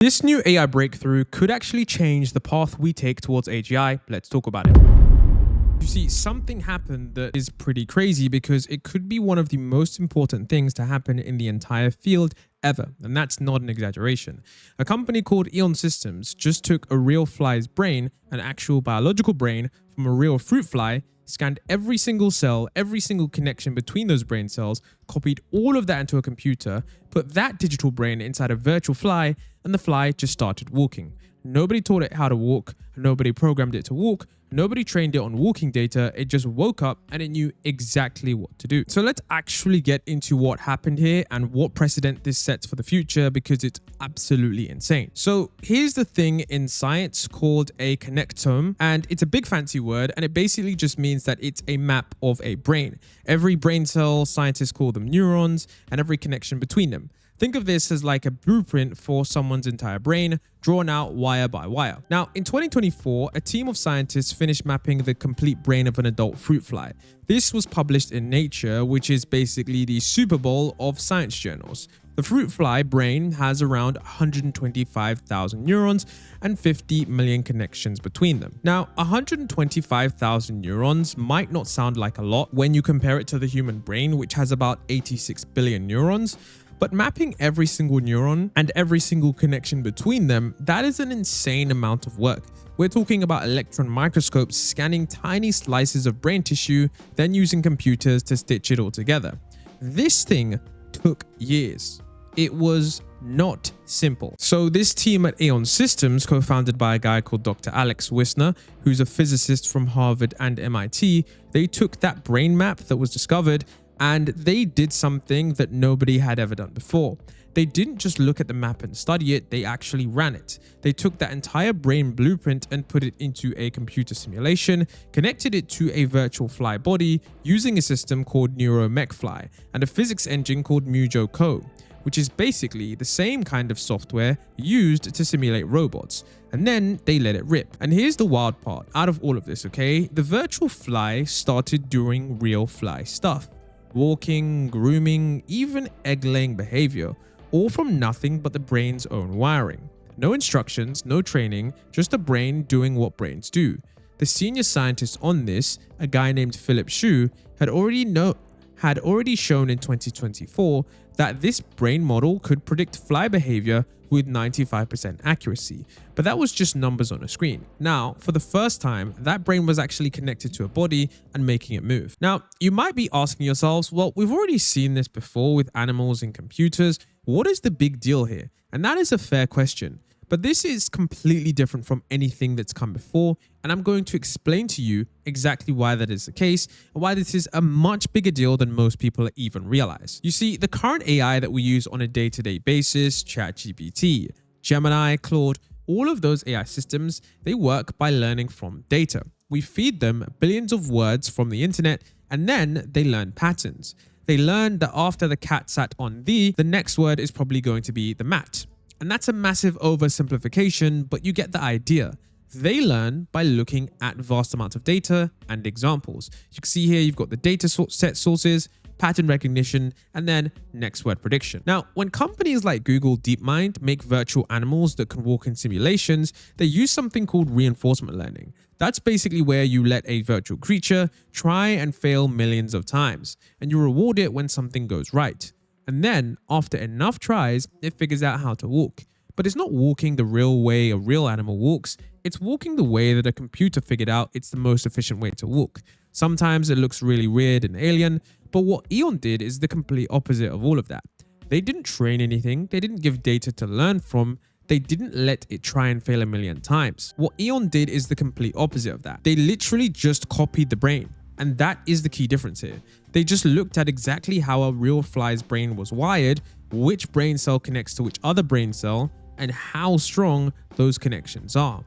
This new AI breakthrough could actually change the path we take towards AGI. Let's talk about it. You see, something happened that is pretty crazy because it could be one of the most important things to happen in the entire field ever. And that's not an exaggeration. A company called Eon Systems just took a real fly's brain, an actual biological brain from a real fruit fly, scanned every single cell, every single connection between those brain cells, copied all of that into a computer, put that digital brain inside a virtual fly, and the fly just started walking. Nobody taught it how to walk, nobody programmed it to walk, nobody trained it on walking data, it just woke up and it knew exactly what to do. So let's actually get into what happened here and what precedent this sets for the future, because it's absolutely insane. So here's the thing in science called a connectome, and it's a big fancy word, and it basically just means that it's a map of a brain. Every brain cell, scientists call them neurons, and every connection between them. Think of this as like a blueprint for someone's entire brain, drawn out wire by wire. Now, in 2024, a team of scientists finished mapping the complete brain of an adult fruit fly. This was published in Nature, which is basically the Super Bowl of science journals. The fruit fly brain has around 125,000 neurons and 50 million connections between them. Now, 125,000 neurons might not sound like a lot when you compare it to the human brain, which has about 86 billion neurons. But mapping every single neuron and every single connection between them, that is an insane amount of work. We're talking about electron microscopes scanning tiny slices of brain tissue, then using computers to stitch it all together. This thing took years. It was not simple. So this team at Eon Systems, co-founded by a guy called Dr. Alex Wisner, who's a physicist from Harvard and MIT, they took that brain map that was discovered and they did something that nobody had ever done before. They didn't just look at the map and study it, they actually ran it. They took that entire brain blueprint and put it into a computer simulation, connected it to a virtual fly body using a system called NeuroMechFly and a physics engine called MuJoCo, which is basically the same kind of software used to simulate robots. And then they let it rip. And here's the wild part out of all of this, okay? The virtual fly started doing real fly stuff. Walking, grooming, even egg-laying behavior, all from nothing but the brain's own wiring. No instructions, no training, just the brain doing what brains do. The senior scientist on this, a guy named Philip Xu, had already shown in 2024 that this brain model could predict fly behavior with 95% accuracy, but that was just numbers on a screen. Now, for the first time, that brain was actually connected to a body and making it move. Now, you might be asking yourselves, well, we've already seen this before with animals and computers. What is the big deal here? And that is a fair question. But this is completely different from anything that's come before, and I'm going to explain to you exactly why that is the case and why this is a much bigger deal than most people even realize. You see, the current AI that we use on a day-to-day basis, ChatGPT, Gemini, Claude, all of those AI systems, they work by learning from data. We feed them billions of words from the internet, and then they learn patterns. They learn that after the cat sat on the next word is probably going to be the mat. And that's a massive oversimplification, but you get the idea. They learn by looking at vast amounts of data and examples. You can see here, you've got the data set sources, pattern recognition, and then next word prediction. Now, when companies like Google DeepMind make virtual animals that can walk in simulations, they use something called reinforcement learning. That's basically where you let a virtual creature try and fail millions of times, and you reward it when something goes right. And then, after enough tries, it figures out how to walk. But it's not walking the real way a real animal walks, it's walking the way that a computer figured out it's the most efficient way to walk. Sometimes it looks really weird and alien, but what Eon did is the complete opposite of all of that. They didn't train anything, they didn't give data to learn from, they didn't let it try and fail a million times. What Eon did is the complete opposite of that. They literally just copied the brain. And that is the key difference here. They just looked at exactly how a real fly's brain was wired, which brain cell connects to which other brain cell, and how strong those connections are.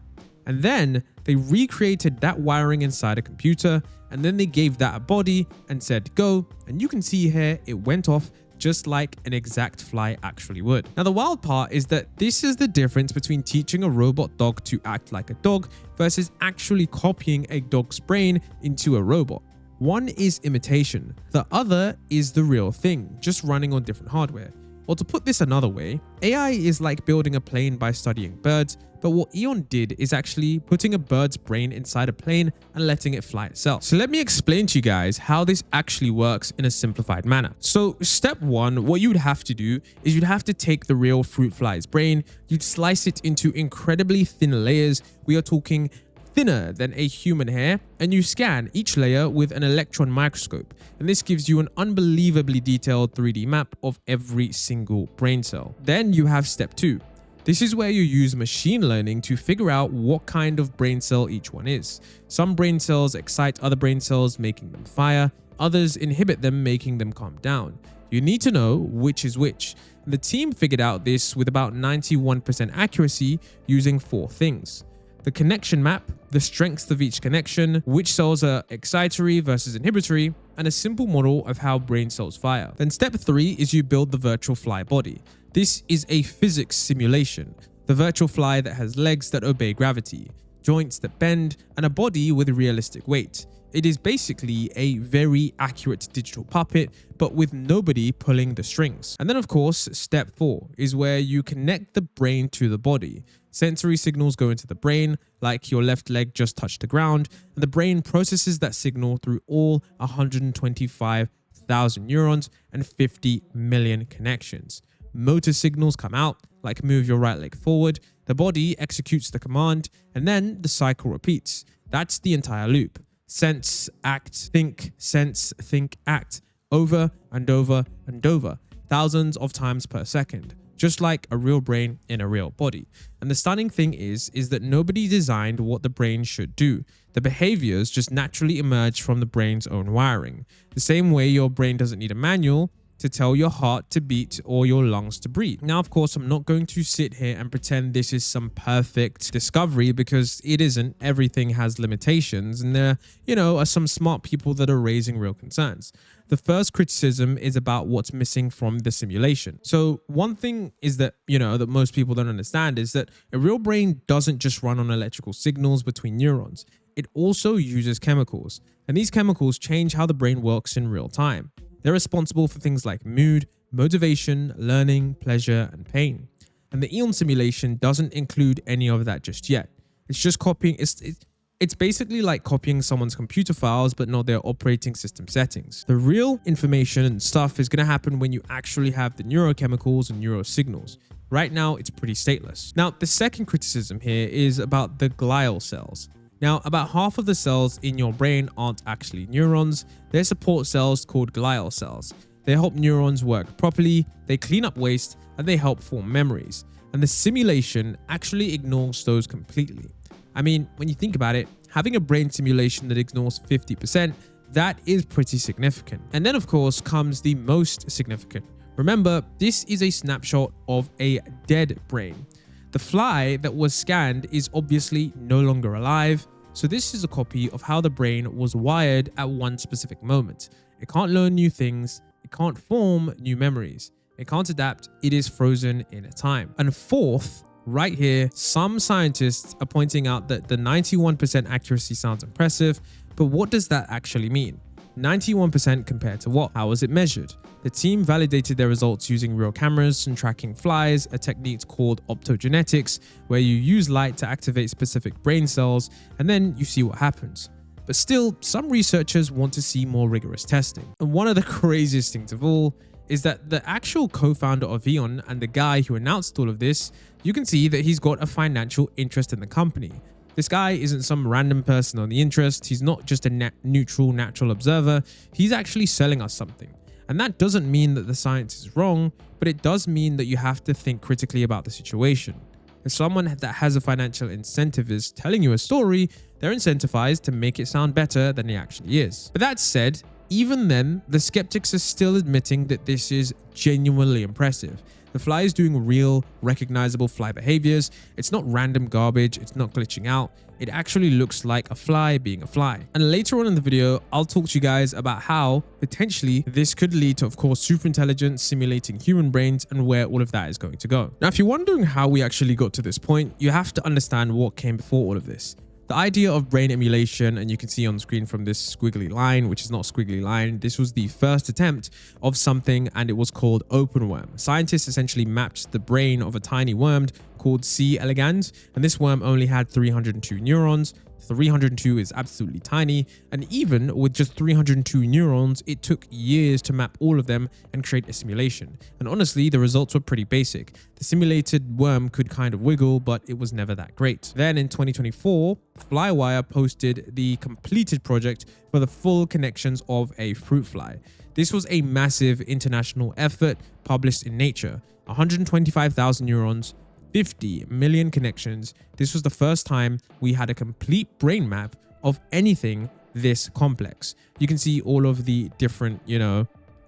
And then they recreated that wiring inside a computer, and then they gave that a body and said go, and you can see here it went off just like an exact fly actually would. Now, the wild part is that this is the difference between teaching a robot dog to act like a dog versus actually copying a dog's brain into a robot. One is imitation, the other is the real thing, just running on different hardware. Or to put this another way, AI is like building a plane by studying birds, but what Eon did is actually putting a bird's brain inside a plane and letting it fly itself. So let me explain to you guys how this actually works in a simplified manner. So step one, what you would have to do is you'd have to take the real fruit fly's brain, you'd slice it into incredibly thin layers. We are talking thinner than a human hair, and you scan each layer with an electron microscope, and this gives you an unbelievably detailed 3D map of every single brain cell. Then you have step two. This is where you use machine learning to figure out what kind of brain cell each one is. Some brain cells excite other brain cells, making them fire. Others inhibit them, making them calm down. You need to know which is which. The team figured out this with about 91% accuracy using 4 things: the connection map, the strengths of each connection, which cells are excitatory versus inhibitory, and a simple model of how brain cells fire. Then step 3 is you build the virtual fly body. This is a physics simulation. The virtual fly that has legs that obey gravity, joints that bend, and a body with realistic weight. It is basically a very accurate digital puppet, but with nobody pulling the strings. And then of course, step 4 is where you connect the brain to the body. Sensory signals go into the brain, like your left leg just touched the ground, and the brain processes that signal through all 125,000 neurons and 50 million connections. Motor signals come out, like move your right leg forward, the body executes the command, and then the cycle repeats. That's the entire loop. Sense, act, think, act, over and over and over, thousands of times per second, just like a real brain in a real body. And the stunning thing is that nobody designed what the brain should do. The behaviors just naturally emerge from the brain's own wiring. The same way your brain doesn't need a manual to tell your heart to beat or your lungs to breathe. Now, of course, I'm not going to sit here and pretend this is some perfect discovery, because it isn't. Everything has limitations, and there, are some smart people that are raising real concerns. The first criticism is about what's missing from the simulation. So one thing is that, that most people don't understand is that a real brain doesn't just run on electrical signals between neurons. It also uses chemicals, and these chemicals change how the brain works in real time. They're responsible for things like mood, motivation, learning, pleasure, and pain. And the Eon simulation doesn't include any of that just yet. It's just copying. It's basically like copying someone's computer files, but not their operating system settings. The real information and stuff is going to happen when you actually have the neurochemicals and neurosignals. Right now, it's pretty stateless. Now, the second criticism here is about the glial cells. Now, about half of the cells in your brain aren't actually neurons. They're support cells called glial cells. They help neurons work properly, they clean up waste, and they help form memories. And the simulation actually ignores those completely. I mean, when you think about it, having a brain simulation that ignores 50%, that is pretty significant. And then, of course, comes the most significant. Remember, this is a snapshot of a dead brain. The fly that was scanned is obviously no longer alive. So this is a copy of how the brain was wired at one specific moment. It can't learn new things. It can't form new memories. It can't adapt. It is frozen in time. And fourth, right here, some scientists are pointing out that the 91% accuracy sounds impressive, but what does that actually mean? 91% compared to what? How was it measured? The team validated their results using real cameras and tracking flies, a technique called optogenetics, where you use light to activate specific brain cells, and then you see what happens. But still, some researchers want to see more rigorous testing. And one of the craziest things of all is that the actual co-founder of Eon and the guy who announced all of this, you can see that he's got a financial interest in the company. This guy isn't some random person on the interest. He's not just a neutral, natural observer. He's actually selling us something. And that doesn't mean that the science is wrong, but it does mean that you have to think critically about the situation. If someone that has a financial incentive is telling you a story, they're incentivized to make it sound better than it actually is. But that said, even then, the skeptics are still admitting that this is genuinely impressive. The fly is doing real, recognizable fly behaviors. It's not random garbage. It's not glitching out. It actually looks like a fly being a fly. And later on in the video, I'll talk to you guys about how potentially this could lead to, of course, superintelligence simulating human brains and where all of that is going to go. Now, if you're wondering how we actually got to this point, you have to understand what came before all of this. The idea of brain emulation, and you can see on screen from this squiggly line, which is not a squiggly line, this was the first attempt of something, and it was called open worm. Scientists essentially mapped the brain of a tiny worm called C. elegans, and this worm only had 302 neurons. 302 is absolutely tiny, and even with just 302 neurons, it took years to map all of them and create a simulation. And honestly, the results were pretty basic. The simulated worm could kind of wiggle, but it was never that great. Then in 2024, Flywire posted the completed project for the full connections of a fruit fly. This was a massive international effort published in Nature. 125,000 neurons, 50 million connections. This was the first time we had a complete brain map of anything this complex. You can see all of the different,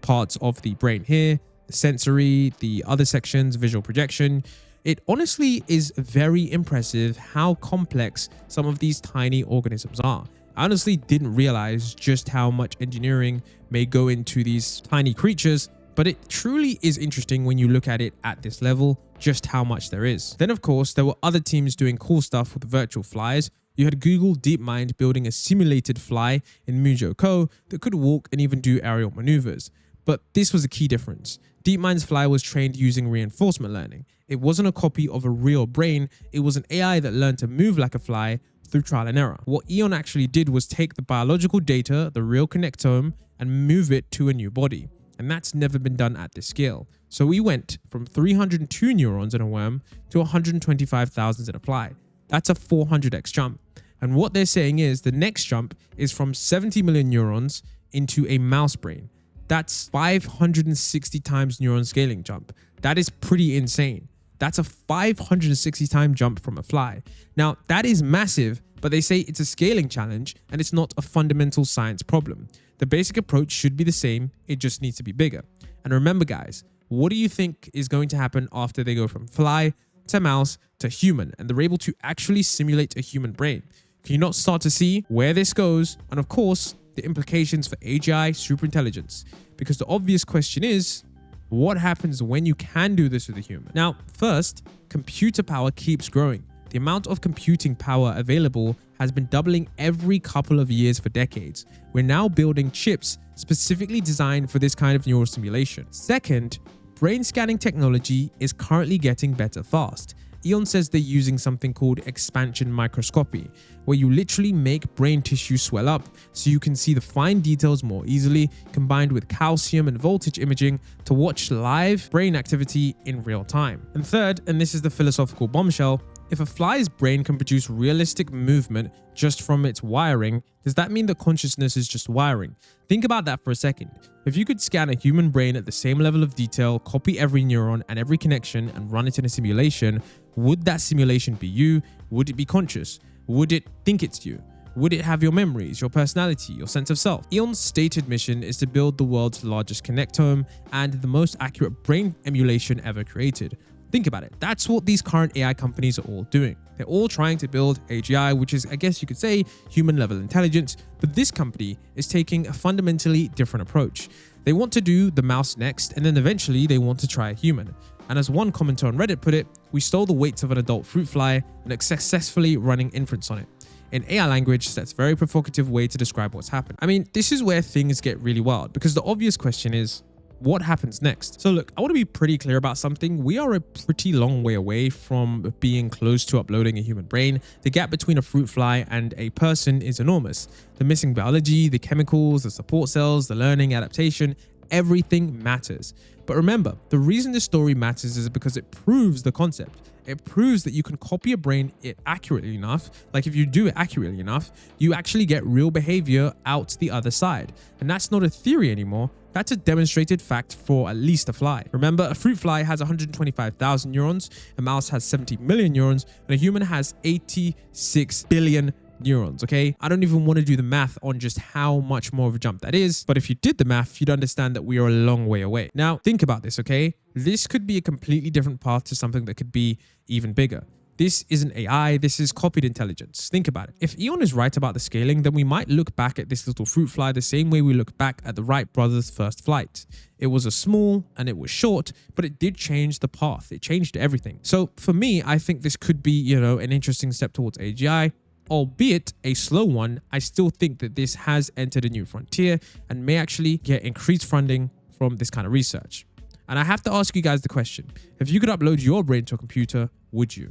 parts of the brain here, the sensory, the other sections, visual projection. It honestly is very impressive how complex some of these tiny organisms are. I honestly didn't realize just how much engineering may go into these tiny creatures, but it truly is interesting when you look at it at this level, just how much there is. Then of course, there were other teams doing cool stuff with virtual flies. You had Google DeepMind building a simulated fly in Mujo Co that could walk and even do aerial maneuvers. But this was a key difference. DeepMind's fly was trained using reinforcement learning. It wasn't a copy of a real brain, it was an AI that learned to move like a fly through trial and error. What Eon actually did was take the biological data, the real connectome, and move it to a new body. And that's never been done at this scale. So we went from 302 neurons in a worm to 125,000 in a fly. That's a 400x jump. And what they're saying is the next jump is from 70 million neurons into a mouse brain. That's 560 times neuron scaling jump. That is pretty insane. That's a 560 time jump from a fly. Now that is massive, but they say it's a scaling challenge and it's not a fundamental science problem. The basic approach should be the same, it just needs to be bigger. And remember guys, what do you think is going to happen after they go from fly to mouse to human and they're able to actually simulate a human brain? Can you not start to see where this goes? And of course, the implications for AGI superintelligence. Because the obvious question is, what happens when you can do this with a human? Now, first, computer power keeps growing. The amount of computing power available has been doubling every couple of years for decades. We're now building chips specifically designed for this kind of neural simulation. Second, brain scanning technology is currently getting better fast. Eon says they're using something called expansion microscopy, where you literally make brain tissue swell up so you can see the fine details more easily, combined with calcium and voltage imaging to watch live brain activity in real time. And third, and this is the philosophical bombshell, if a fly's brain can produce realistic movement just from its wiring, does that mean that consciousness is just wiring? Think about that for a second. If you could scan a human brain at the same level of detail, copy every neuron and every connection and run it in a simulation, would that simulation be you? Would it be conscious? Would it think it's you? Would it have your memories, your personality, your sense of self? Eon's stated mission is to build the world's largest connectome and the most accurate brain emulation ever created. Think about it. That's what these current AI companies are all doing. They're all trying to build AGI, which is, I guess you could say, human level intelligence. But this company is taking a fundamentally different approach. They want to do the mouse next, and then eventually they want to try a human. And as one commenter on Reddit put it, we stole the weights of an adult fruit fly and are successfully running inference on it. In AI language, that's a very provocative way to describe what's happened. I mean, this is where things get really wild because the obvious question is, what happens next? So look, I want to be pretty clear about something. We are a pretty long way away from being close to uploading a human brain. The gap between a fruit fly and a person is enormous. The missing biology, the chemicals, the support cells, the learning, adaptation, everything matters. But remember, the reason this story matters is because it proves the concept. It proves that you can copy a brain accurately enough. Like if you do it accurately enough, you actually get real behavior out the other side. And that's not a theory anymore. That's a demonstrated fact for at least a fly. Remember, a fruit fly has 125,000 neurons, a mouse has 70 million neurons, and a human has 86 billion neurons, okay? I don't even want to do the math on just how much more of a jump that is, but if you did the math, you'd understand that we are a long way away. Now, think about this, okay? This could be a completely different path to something that could be even bigger. This isn't AI, this is copied intelligence. Think about it. If Eon is right about the scaling, then we might look back at this little fruit fly the same way we look back at the Wright brothers' first flight. It was a small and it was short, but it did change the path. It changed everything. So for me, I think this could be, an interesting step towards AGI. albeit a slow one, I still think that this has entered a new frontier and may actually get increased funding from this kind of research. And I have to ask you guys the question, if you could upload your brain to a computer, would you?